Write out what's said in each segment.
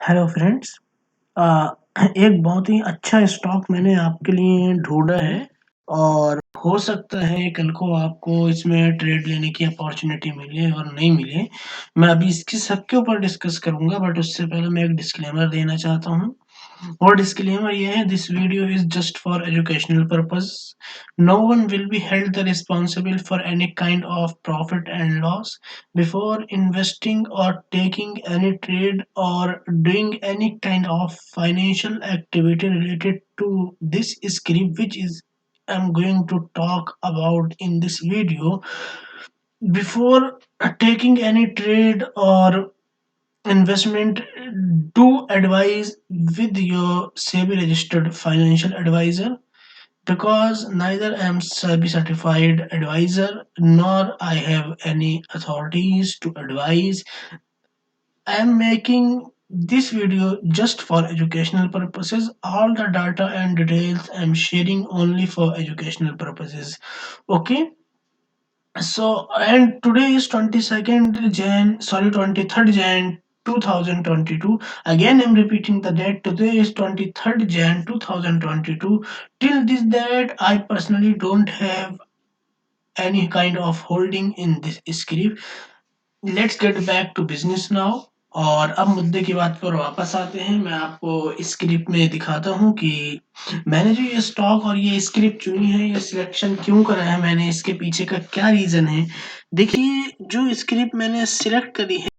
Hello friends. एक बहुत ही अच्छा स्टॉक मैंने आपके लिए ढूँढा है और हो सकता है कल को आपको इसमें ट्रेड लेने की अपॉर्च्युनिटी मिले और नहीं मिले। मैं अभी इसके सबके ऊपर डिस्कस करूँगा बट उससे पहले मैं एक डिस्क्लेमर देना चाहता हूँ। और डिस्क्लेमर ये है, this video is just for educational purpose. No one will be held responsible for any kind of profit and loss before investing or taking any trade or doing any kind of financial activity related to this script which is I'm going to talk about in this video. Before taking any trade or investment, do advise with your SEBI registered financial advisor, because neither am SEBI certified advisor nor I have any authorities to advise. I am making this video just for educational purposes. All the data and details I am sharing only for educational purposes. Okay. So, and today is 22nd Jan, sorry, 23rd Jan 2022. Again, I'm repeating the date. Today is 23rd Jan 2022. Till this date, I personally don't have any kind of holding in this script. Let's get back to business now. और अब मुद्दे की बात पर वापस आते हैं। मैं आपको स्क्रिप्ट में दिखाता हूँ कि मैंने जो ये स्टॉक और ये स्क्रिप्ट चुनी है, ये सिलेक्शन क्यों करा है मैंने, इसके पीछे का क्या रीज़न है। देखिए, जो स्क्रिप्ट मैंने सिलेक्ट करी है,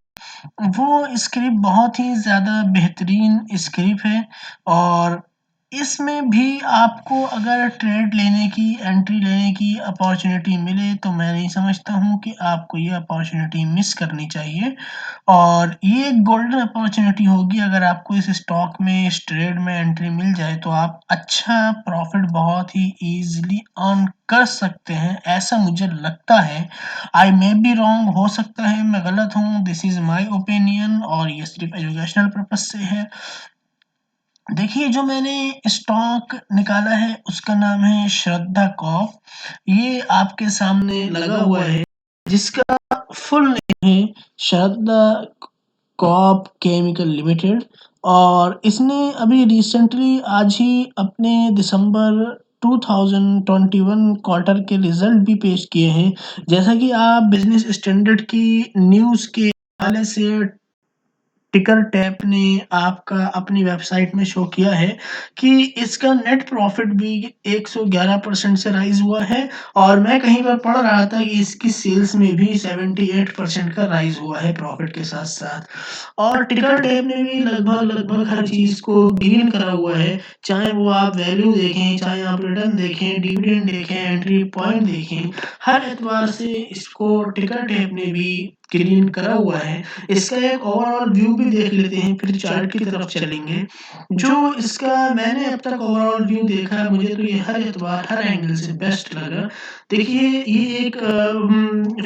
वो स्क्रिप्ट बहुत ही ज़्यादा बेहतरीन स्क्रिप्ट है और इसमें भी आपको अगर ट्रेड लेने की, एंट्री लेने की अपॉर्चुनिटी मिले तो मैं नहीं समझता हूँ कि आपको ये अपॉर्चुनिटी मिस करनी चाहिए। और ये एक गोल्डन अपॉर्चुनिटी होगी। अगर आपको इस स्टॉक में, इस ट्रेड में एंट्री मिल जाए तो आप अच्छा प्रॉफिट बहुत ही ईज़िली अर्न कर सकते हैं, ऐसा मुझे लगता है। आई मे बी रॉन्ग, हो सकता है मैं गलत हूँ, दिस इज़ माय ओपिनियन और ये सिर्फ़ एजुकेशनल पर्पज़ से है। देखिए, जो मैंने स्टॉक निकाला है उसका नाम है श्रद्धा कॉर्प। ये आपके सामने लगा हुआ है, जिसका फुल नेम है श्रद्धा कॉर्प केमिकल लिमिटेड। और इसने अभी रिसेंटली आज ही अपने दिसंबर 2021 क्वार्टर के रिजल्ट भी पेश किए हैं। जैसा कि आप बिजनेस स्टैंडर्ड की न्यूज़ के हवाले से टिकर टैप ने आपका अपनी वेबसाइट में शो किया है कि इसका नेट प्रॉफिट भी 111% से राइज हुआ है। और मैं कहीं पर पढ़ रहा था कि इसकी सेल्स में भी 78% का राइज हुआ है प्रॉफिट के साथ साथ। और टिकर टैप ने भी लगभग लगभग हर चीज़ को गेन करा हुआ है, चाहे वो आप वैल्यू देखें, चाहे आप रिटर्न देखें, डिविडेंड देखें, एंट्री पॉइंट देखें, हर एतबार से इसको टिकर टैप ने भी क्लीन करा हुआ है। इसका एक ओवरऑल व्यू भी देख लेते हैं, फिर चार्ट की तरफ चलेंगे। जो इसका मैंने अब तक ओवरऑल व्यू देखा है, मुझे तो ये हर एतबार, हर एंगल से बेस्ट लगा। देखिए, ये एक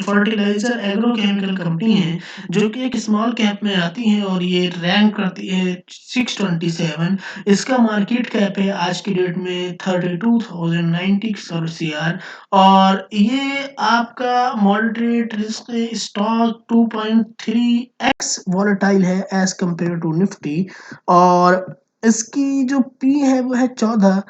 फर्टिलाइज़र एग्रोकेमिकल कंपनी है, जो कि एक स्मॉल कैप में आती है और ये रैंक करती है 627। इसका मार्केट कैप है आज की डेट में 32,090 सीआर। और ये आपका moderate risk stock 2.3x volatile है एज कंपेयर टू निफ्टी। और इसकी जो पी है वो है 14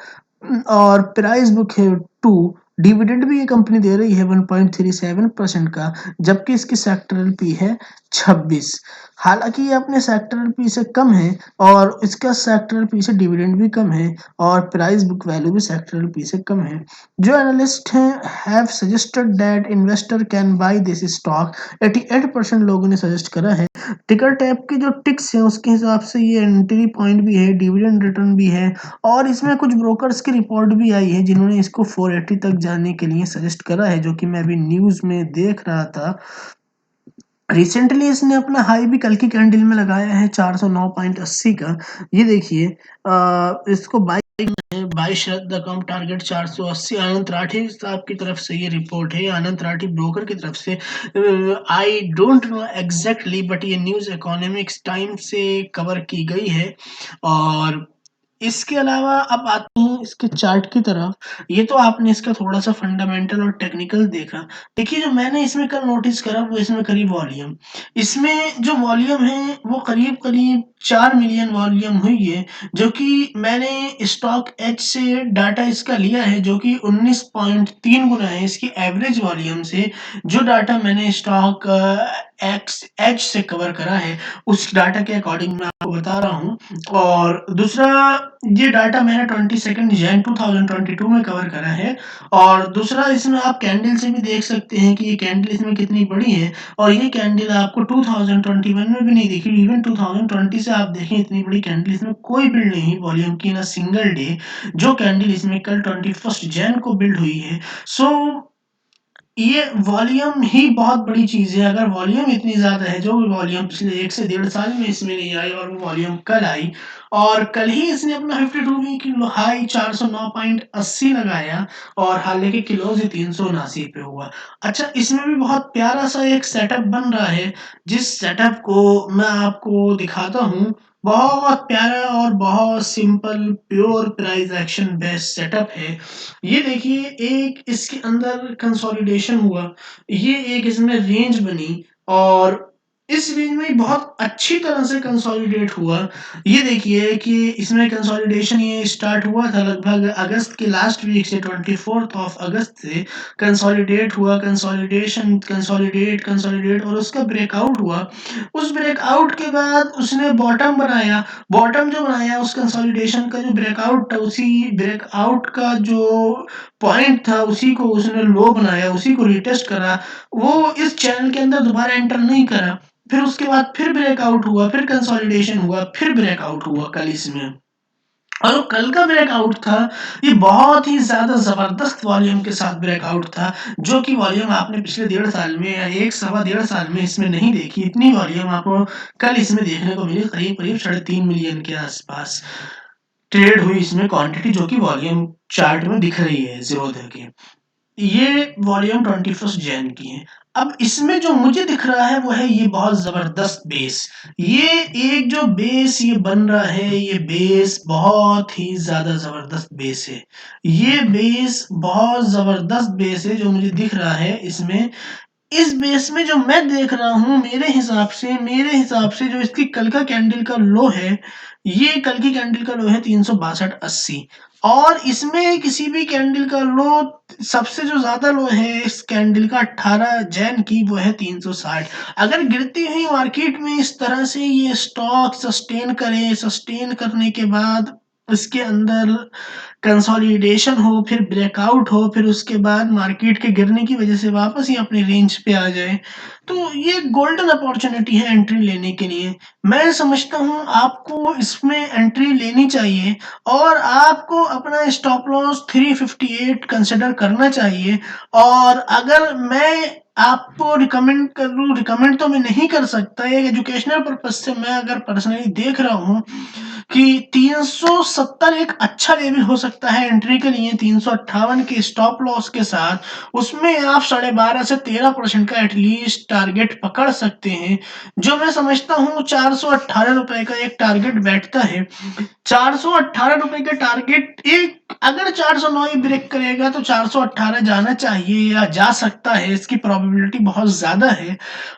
और प्राइस बुक है 2। डिविडेंड भी ये कंपनी दे रही है 1.37% का, जबकि इसकी सेक्टरल पी है 26। हालांकि ये अपने सेक्टरल पी से कम है और इसका सेक्टरल पी से डिविडेंड भी कम है और प्राइस बुक वैल्यू भी सेक्टरल पी से कम है। जो एनालिस्ट हैं have suggested that investor can by this stock. 88% लोगों ने सजेस्ट करा है। टिकर टैप के जो टिक्स हैं उसके हिसाब से ये एंट्री पॉइंट भी है, डिविडेंड रिटर्न भी है। और इसमें कुछ ब्रोकर्स की रिपोर्ट भी आई है जिन्होंने इसको 480 तक जाने के लिए सजेस्ट करा है, जो कि मैं अभी न्यूज़ में देख रहा था। रिसेंटली इसने अपना हाई भी कल की कैंडल में लगाया है 409.80 का। ये देखिए, इसको बाय है, बाय श्रद्धा कम टारगेट 480। आनंद राठी साहब की तरफ से ये रिपोर्ट है, आनंद राठी ब्रोकर की तरफ से। I don't know exactly but ये न्यूज़ इकोनॉमिक्स टाइम से कवर की गई है। और इसके अलावा अब आते हैं इसके चार्ट की तरफ। ये तो आपने इसका थोड़ा-सा फंडामेंटल और टेक्निकल देखा। देखिए जो मैंने इसमें कल नोटिस करा वो इसमें करीब वॉल्यूम। इसमें जो वॉल्यूम है वो करीब-करीब 4 मिलियन वॉल्यूम हुई है, जो कि मैंने स्टॉक एज से डाटा इसका लिया है जो कि 19.3 गुना है इसकी एवरेज वॉल्यूम से। जो डाटा मैंने स्टॉक एक्स एज से कवर करा है, उस डाटा के अकॉर्डिंग मैं आपको बता रहा हूँ। और दूसरा ये डाटा मैंने 22nd जैन 2022 में कवर करा है। और दूसरा इसमें आप कैंडल से भी देख सकते हैं कि ये कैंडल इसमें कितनी बड़ी है और ये कैंडल आपको 2021 में भी नहीं दिखी। इवन 2020 से आप देखें इतनी बड़ी कैंडल इसमें कोई बिल्ड नहीं हुई वॉल्यूम की इन अ सिंगल डे। जो कैंडल इसमें कल 21st जैन को बिल्ड हुई है। सो ये वॉल्यूम ही बहुत बड़ी चीज़ है। अगर वॉल्यूम इतनी ज़्यादा है, जो वॉल्यूम पिछले 1 से डेढ़ साल में इसमें नहीं आई और वो वॉल्यूम कल आई और कल ही इसने अपना 52 वीक की हाई 409.80 लगाया और हालाँकि क्लोज़ ही 379 पे हुआ। अच्छा, इसमें भी बहुत प्यारा-सा एक सेटअप बन रहा है, जिस सेटअप को मैं आपको दिखाता हूँ। बहुत प्यारा और बहुत simple pure price action based setup है। ये देखिए एक इसके अंदर कंसोलिडेशन हुआ, ये एक इसमें रेंज बनी और इस रेंज में बहुत अच्छी तरह से कंसोलिडेट हुआ। ये देखिए कि इसमें कंसोलिडेशन ये स्टार्ट हुआ था लगभग अगस्त के लास्ट वीक से 24th ऑफ अगस्त से कंसोलिडेट हुआ, कंसोलिडेशन, कंसोलिडेट और उसका ब्रेकआउट हुआ। उस ब्रेकआउट के बाद उसने बॉटम बनाया, बॉटम जो बनाया उस कंसोलिडेशन का जो ब्रेकआउट था, उसी ब्रेकआउट का जो पॉइंट था उसी को उसने लो बनाया, उसी को रिटेस्ट करा। वो इस चैनल के अंदर दोबारा एंटर नहीं करा। फिर उसके बाद फिर ब्रेकआउट हुआ, फिर कंसोलिडेशन हुआ, फिर ब्रेकआउट हुआ कल इसमें। और वो कल का ब्रेकआउट था, ये बहुत ही ज़्यादा ज़बरदस्त वॉल्यूम के साथ ब्रेकआउट था, जो कि वॉल्यूम आपने पिछले डेढ़ साल में या 1 सवा डेढ़ साल में इसमें नहीं देखी। इतनी वॉल्यूम आपको कल इसमें देखने को मिली, करीब-करीब 3.5 मिलियन के आसपास। ट्रेड हुई इसमें क्वांटिटी जो कि वॉल्यूम चार्ट में दिख रही है ज़ीरोधा के। ये वॉल्यूम 21st जैन की है। अब इसमें जो मुझे दिख रहा है वो है ये बहुत ज़बरदस्त बेस। ये एक जो बेस ये बन रहा है, ये बेस बहुत ही ज़्यादा ज़बरदस्त बेस है। ये बेस बहुत ज़बरदस्त बेस है जो मुझे दिख रहा है इसमें। इस बेस में जो मैं देख रहा हूँ मेरे हिसाब से जो इसकी कल का कैंडल का लो है, ये कल की कैंडल का लो है 362.80 और इसमें किसी भी कैंडल का लो सबसे जो ज़्यादा लो है इस कैंडल का 18 जैन की वो है 360। अगर गिरती हुई मार्केट में इस तरह से ये स्टॉक सस्टेन करने के बाद इसके अंदर कंसोलिडेशन हो, फिर ब्रेकआउट हो, फिर उसके बाद मार्केट के गिरने की वजह से वापस ये अपनी रेंज पे आ जाए, तो ये गोल्डन अपॉर्च्युनिटी है एंट्री लेने के लिए। मैं समझता हूँ आपको इसमें एंट्री लेनी चाहिए और आपको अपना स्टॉप लॉस 358 कंसिडर करना चाहिए। और अगर मैं आपको रिकमेंड तो मैं नहीं कर सकता, एक एजुकेशनल पर्पज़ से मैं अगर पर्सनली देख रहा हूँ कि 370 एक अच्छा लेवल हो सकता है एंट्री के लिए 358 के स्टॉप लॉस के साथ, उसमें आप 12.5 से 13% का एटलीस्ट टारगेट पकड़ सकते हैं। जो मैं समझता हूँ ₹418 का एक टारगेट बैठता है। ₹418 का टारगेट एक अगर 409 ही ब्रेक करेगा तो 418 जाना चाहिए या जा सकता है, इसकी प्रोबेबिलिटी बहुत ज़्यादा है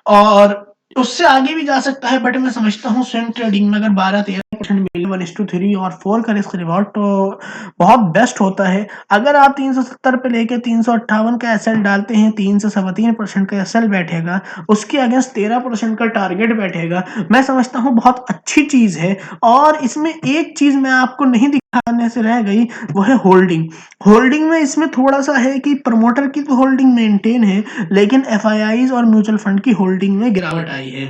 और उससे आगे भी जा सकता है। बट मैं समझता हूँ स्विंग ट्रेडिंग में अगर 12-13% मिले 1:3 और 4 का रिस्क रिवॉर्ड तो बहुत बेस्ट होता है। अगर आप 370 पे लेके 358 का एसएल डालते हैं, 3 से 3.25% का एसएल बैठेगा, उसके अगेंस्ट 13% का टारगेट बैठेगा। मैं समझता हूँ बहुत अच्छी चीज़ है और इसमें एक चीज़ मैं आपको नहीं दिखाने से रह गई, वो है होल्डिंग। होल्डिंग में इसमें थोड़ा-सा है कि प्रमोटर की तो होल्डिंग मेंटेन है, लेकिन एफआईआईज़ और म्यूचुअल फंड की होल्डिंग में गिरावट आई है।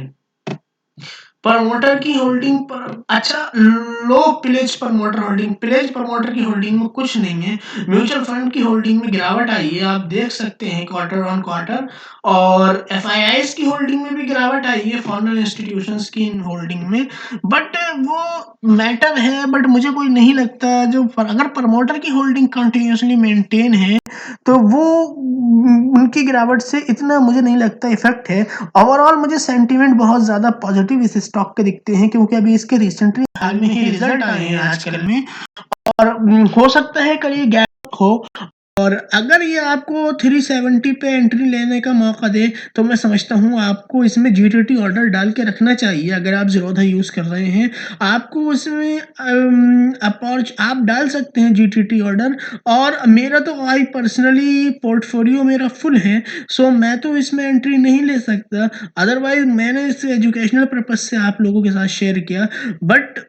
प्रमोटर की होल्डिंग पर अच्छा लो प्लेज प्रमोटर की होल्डिंग में कुछ नहीं है। म्यूचुअल फंड की होल्डिंग में गिरावट आई है, आप देख सकते हैं क्वार्टर ऑन क्वार्टर। और एफआईआईज़ की होल्डिंग में भी गिरावट आई है, फॉरेन इंस्टीट्यूशंस की होल्डिंग में। बट वो मैटर है बट मुझे कोई नहीं लगता जो अगर प्रमोटर की होल्डिंग कंटिन्यूअसली मेंटेन है तो वो उनकी गिरावट से इतना मुझे नहीं लगता इफेक्ट है। ओवरऑल मुझे सेंटीमेंट बहुत ज़्यादा पॉजिटिव इस स्टॉक के दिखते हैं क्योंकि अभी इसके रिसेंटली हाल में ही रिजल्ट आए हैं आजकल में और हो सकता है कल ये गैप हो और अगर ये आपको 370 पे एंट्री लेने का मौका दे तो मैं समझता हूँ आपको इसमें जीटीटी ऑर्डर डाल के रखना चाहिए। अगर आप ज़ीरोधा यूज़ कर रहे हैं आपको उसमें आप डाल सकते हैं जीटीटी ऑर्डर। और मेरा तो आई पर्सनली पोर्टफोलियो मेरा फुल है, सो मैं तो इसमें एंट्री नहीं ले सकता। अदरवाइज मैंने इसे एजुकेशनल पर्पज से आप लोगों के साथ शेयर किया बट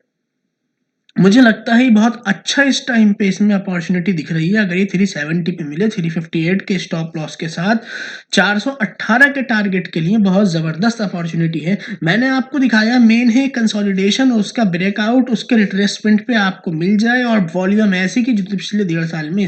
मुझे लगता है ये बहुत अच्छा इस टाइम पे इसमें अपॉर्चुनिटी दिख रही है। अगर ये 370 पे मिले 358 के स्टॉप लॉस के साथ 418 के टारगेट के लिए बहुत ज़बरदस्त अपॉर्चुनिटी है। मैंने आपको दिखाया मेन है कंसोलिडेशन, उसका ब्रेकआउट, उसके रिट्रेसमेंट पे आपको मिल जाए और वॉल्यूम ऐसी की जो पिछले 1.5 साल में